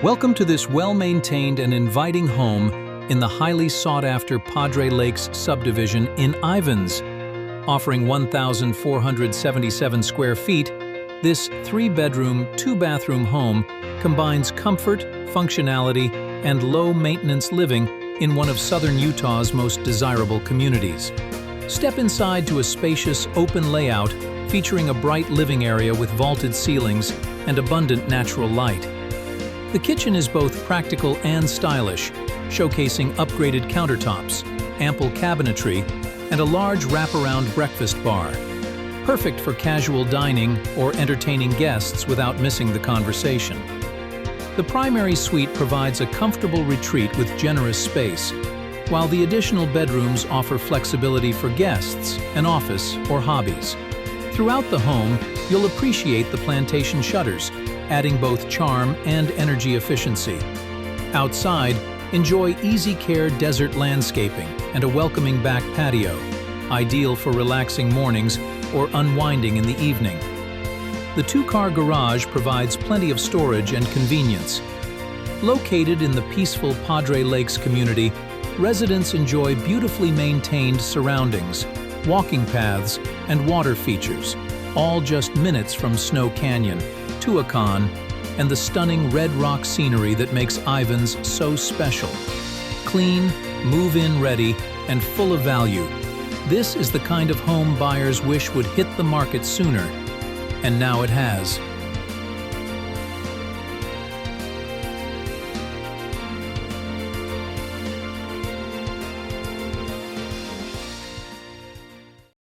Welcome to this well-maintained and inviting home in the highly sought-after Padre Lakes subdivision in Ivins. Offering 1,477 square feet, this 3-bedroom, 2-bathroom home combines comfort, functionality, and low-maintenance living in one of southern Utah's most desirable communities. Step inside to a spacious, open layout featuring a bright living area with vaulted ceilings and abundant natural light. The kitchen is both practical and stylish, showcasing upgraded countertops, ample cabinetry, and a large wraparound breakfast bar. Perfect for casual dining or entertaining guests without missing the conversation. The primary suite provides a comfortable retreat with generous space, while the additional bedrooms offer flexibility for guests, an office, or hobbies. Throughout the home, you'll appreciate the plantation shutters, adding both charm and energy efficiency. Outside, enjoy easy-care desert landscaping and a welcoming back patio, ideal for relaxing mornings or unwinding in the evening. The 2-car garage provides plenty of storage and convenience. Located in the peaceful Padre Lakes community, residents enjoy beautifully maintained surroundings, walking paths, and water features, all just minutes from Snow Canyon, Tuacahn, and the stunning red rock scenery that makes Ivins so special. Clean, move-in ready, and full of value. This is the kind of home buyers wish would hit the market sooner, and now it has.